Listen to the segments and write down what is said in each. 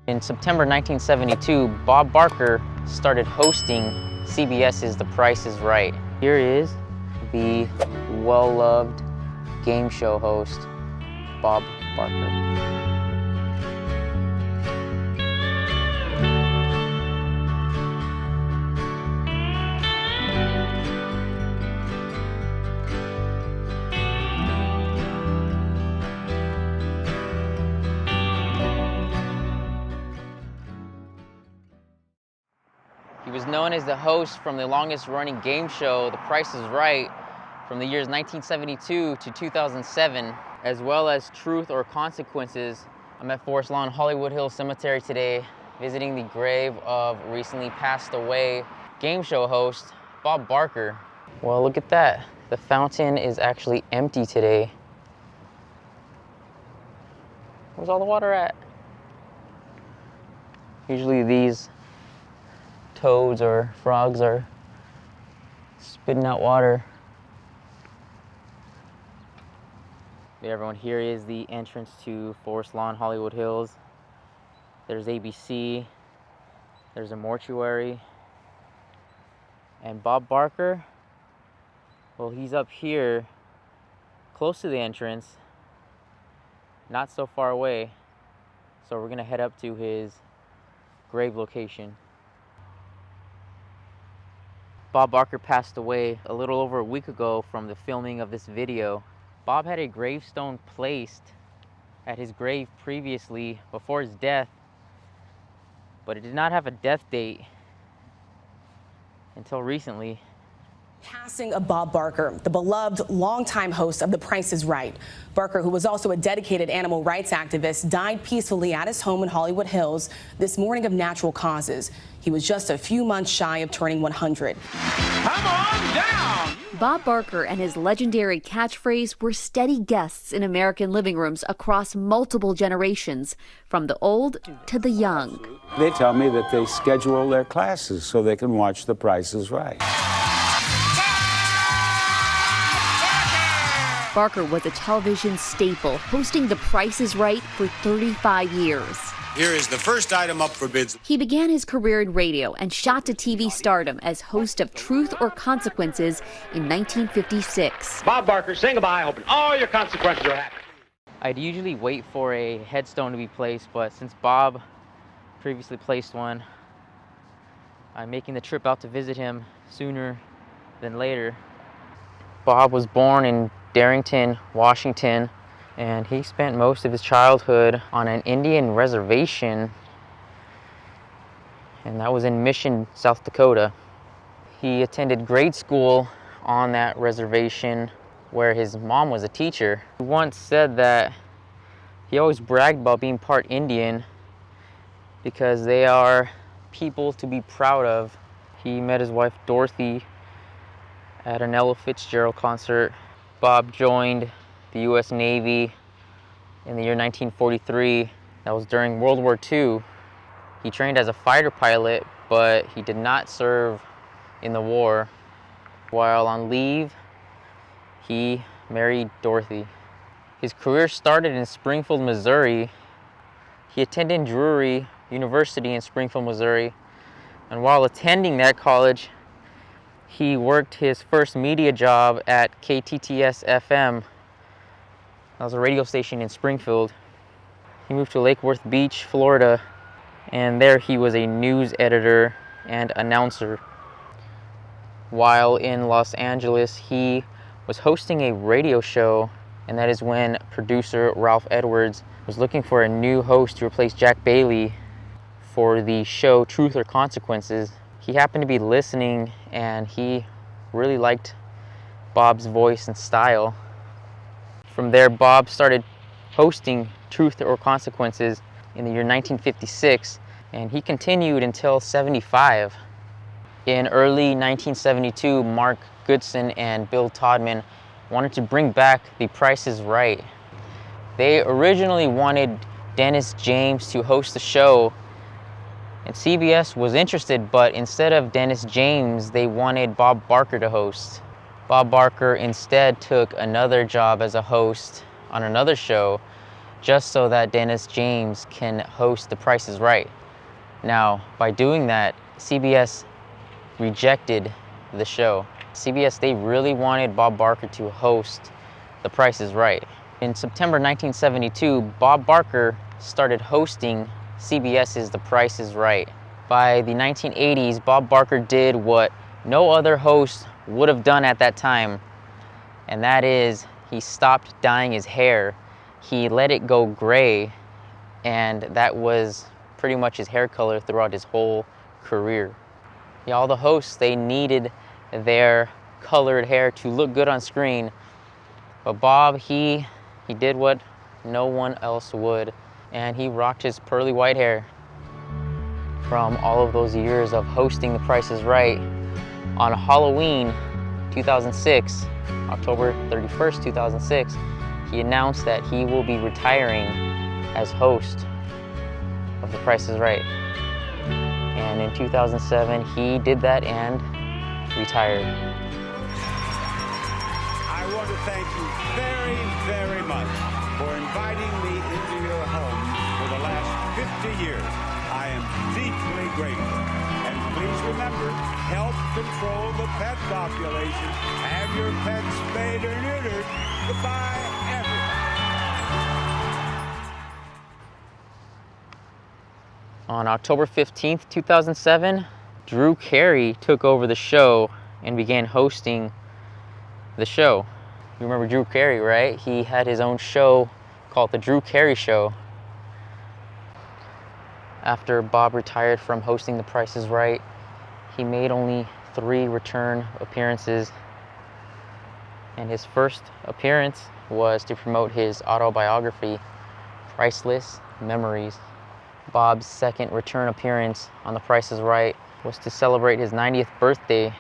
In September 1972, Bob Barker started hosting CBS's The Price is Right. Here is the well-loved game show host, Bob Barker. He was known as the host from the longest-running game show, The Price is Right, from the years 1972 to 2007, as well as Truth or Consequences. I'm at Forest Lawn Hollywood Hills Cemetery today, visiting the grave of recently passed away game show host, Bob Barker. Well, look at that. The fountain is actually empty today. Where's all the water at? Usually these toads or frogs are spitting out water. Yeah, everyone, here is the entrance to Forest Lawn Hollywood Hills. There's ABC, there's a mortuary, and Bob Barker, well, he's up here close to the entrance, not so far away, so we're gonna head up to his grave location. Bob Barker passed away a little over a week ago from the filming of this video. Bob had a gravestone placed at his grave previously before his death, but it did not have a death date until recently. Passing of Bob Barker, the beloved longtime host of The Price is Right. Barker, who was also a dedicated animal rights activist, died peacefully at his home in Hollywood Hills this morning of natural causes. He was just a few months shy of turning 100. Come on down! Bob Barker and his legendary catchphrase were steady guests in American living rooms across multiple generations, from the old to the young. They tell me that they schedule their classes so they can watch The Price is Right. Barker was a television staple, hosting The Price is Right for 35 years. Here is the first item up for bids. He began his career in radio and shot to TV stardom as host of Truth or Consequences in 1956. Bob Barker, saying goodbye, hoping all your consequences are happy. I'd usually wait for a headstone to be placed, but since Bob previously placed one, I'm making the trip out to visit him sooner than later. Bob was born in Darrington, Washington, and he spent most of his childhood on an Indian reservation, and that was in Mission, South Dakota. He attended grade school on that reservation where his mom was a teacher. He once said that he always bragged about being part Indian because they are people to be proud of. He met his wife Dorothy at an Ella Fitzgerald concert. Bob joined the U.S. Navy in the year 1943. That was during World War II. He trained as a fighter pilot, but he did not serve in the war. While on leave, he married Dorothy. His career started in Springfield, Missouri. He attended Drury University in Springfield, Missouri, and while attending that college, he worked his first media job at KTTS FM. That was a radio station in Springfield. He moved to Lake Worth Beach, Florida, and there he was a news editor and announcer. While in Los Angeles, he was hosting a radio show, and that is when producer Ralph Edwards was looking for a new host to replace Jack Bailey for the show Truth or Consequences. He happened to be listening, and he really liked Bob's voice and style. From there, Bob started hosting Truth or Consequences in the year 1956, and he continued until 75. In early 1972, Mark Goodson and Bill Todman wanted to bring back The Price is Right. They originally wanted Dennis James to host the show, and CBS was interested, but instead of Dennis James, they wanted Bob Barker to host. Bob Barker instead took another job as a host on another show, just so that Dennis James can host The Price is Right. Now, by doing that, CBS rejected the show. CBS, they really wanted Bob Barker to host The Price is Right. In September 1972, Bob Barker started hosting CBS's The Price is Right. By the 1980s, Bob Barker did what no other host would have done at that time, and that is he stopped dyeing his hair. He let it go gray, and that was pretty much his hair color throughout his whole career. Yeah, all the hosts, they needed their colored hair to look good on screen, but Bob, he did what no one else would, and he rocked his pearly white hair. From all of those years of hosting The Price is Right, on Halloween 2006, October 31st, 2006, he announced that he will be retiring as host of The Price is Right. And in 2007, he did that and retired. I want to thank you very, very much for inviting me into your home for the last 50 years. I am deeply grateful. And please remember, help control the pet population. Have your pets spayed or neutered. Goodbye, everybody. On October 15th, 2007, Drew Carey took over the show and began hosting the show. You remember Drew Carey, right? He had his own show called The Drew Carey Show. After Bob retired from hosting The Price is Right, he made only 3 return appearances. And his first appearance was to promote his autobiography, Priceless Memories. Bob's second return appearance on The Price is Right was to celebrate his 90th birthday.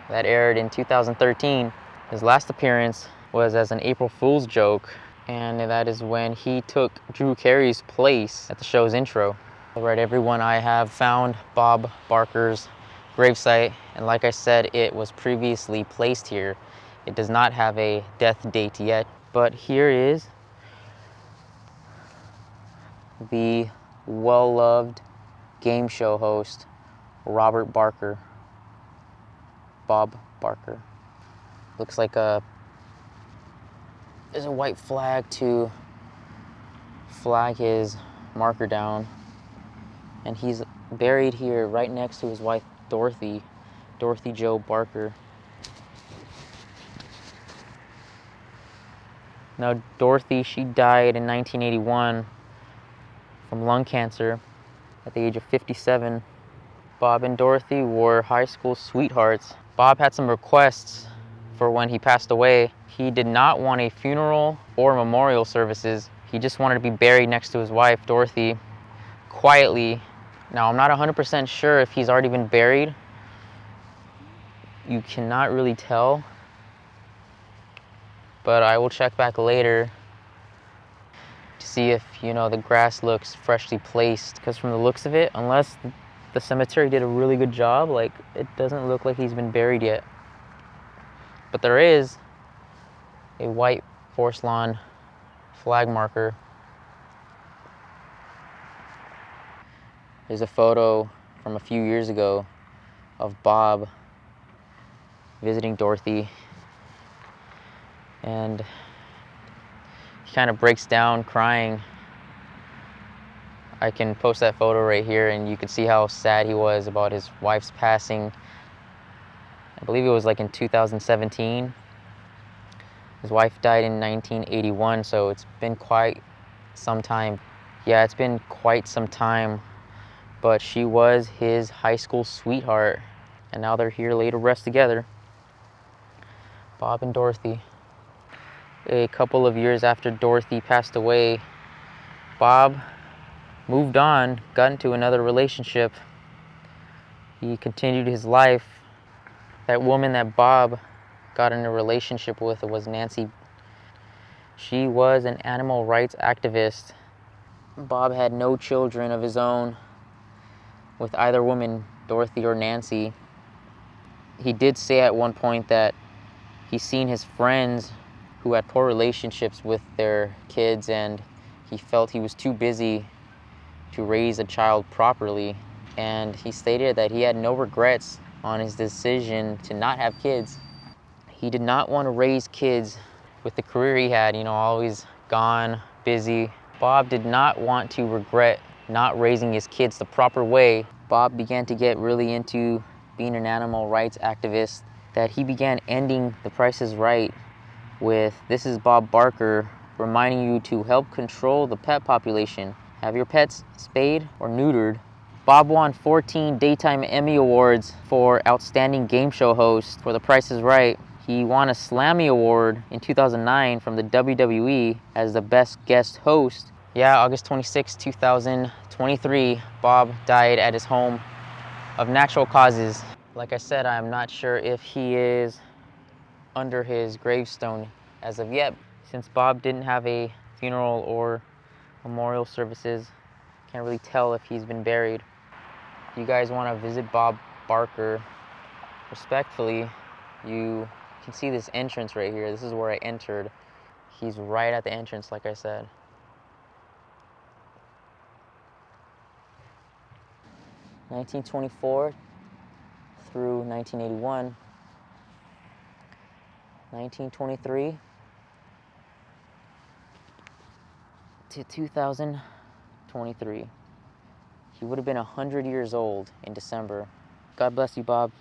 That aired in 2013. His last appearance was as an April Fool's joke, and that is when he took Drew Carey's place at the show's intro. All right, everyone, I have found Bob Barker's gravesite, and like I said, it was previously placed here. It does not have a death date yet, but here is the well-loved game show host, Robert Barker. Bob Barker. Looks like there's a white flag to flag his marker down. And he's buried here right next to his wife, Dorothy Jo Barker. Now, Dorothy, she died in 1981 from lung cancer at the age of 57. Bob and Dorothy were high school sweethearts. Bob had some requests for when he passed away. He did not want a funeral or memorial services. He just wanted to be buried next to his wife, Dorothy, quietly. Now, I'm not 100% sure if he's already been buried. You cannot really tell, but I will check back later to see if, the grass looks freshly placed, because from the looks of it, unless the cemetery did a really good job, it doesn't look like he's been buried yet. But there is a white forest lawn flag marker. There's a photo from a few years ago of Bob visiting Dorothy, and he kind of breaks down crying. I can post that photo right here, and you can see how sad he was about his wife's passing. I believe it was in 2017. His wife died in 1981, so it's been quite some time. Yeah, it's been quite some time, but she was his high school sweetheart, and now they're here laid to rest together. Bob and Dorothy. A couple of years after Dorothy passed away, Bob moved on, got into another relationship. He continued his life. That woman that Bob got in a relationship with was Nancy. She was an animal rights activist. Bob had no children of his own with either woman, Dorothy or Nancy. He did say at one point that he's seen his friends who had poor relationships with their kids, and He felt he was too busy to raise a child properly, and he stated that he had no regrets on his decision to not have kids. He did not want to raise kids with the career he had, always gone, busy. Bob did not want to regret not raising his kids the proper way. Bob began to get really into being an animal rights activist, that he began ending The Price is Right with, "This is Bob Barker reminding you to help control the pet population. Have your pets spayed or neutered." Bob won 14 Daytime Emmy Awards for Outstanding Game Show Host for The Price is Right. He won a Slammy Award in 2009 from the WWE as the Best Guest Host. Yeah, August 26, 2023, Bob died at his home of natural causes. Like I said, I'm not sure if he is under his gravestone as of yet. Since Bob didn't have a funeral or memorial services, can't really tell if he's been buried. If you guys want to visit Bob Barker, respectfully, you can see this entrance right here. This is where I entered. He's right at the entrance, like I said. (1924) through 1981, 1923 to 2023. He would have been 100 years old in December. God bless you, Bob.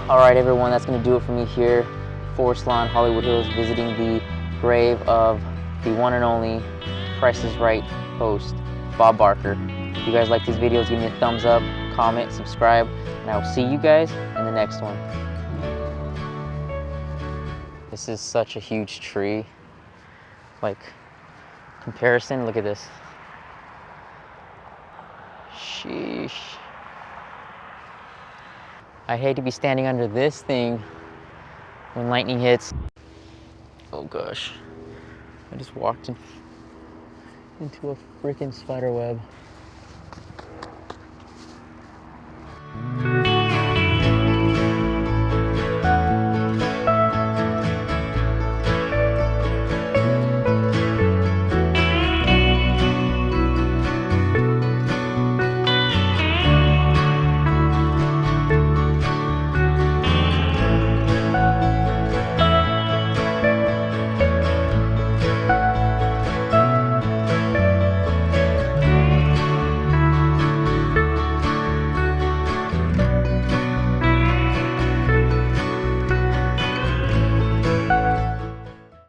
All right, everyone, that's gonna do it for me here. Forest Lawn, Hollywood Hills, visiting the grave of the one and only Price is Right host, Bob Barker. If you guys like these videos, give me a thumbs up, comment, subscribe, and I will see you guys in the next one. This is such a huge tree. Like, comparison, look at this. Sheesh. I hate to be standing under this thing when lightning hits. Oh gosh. I just walked into a freaking spider web.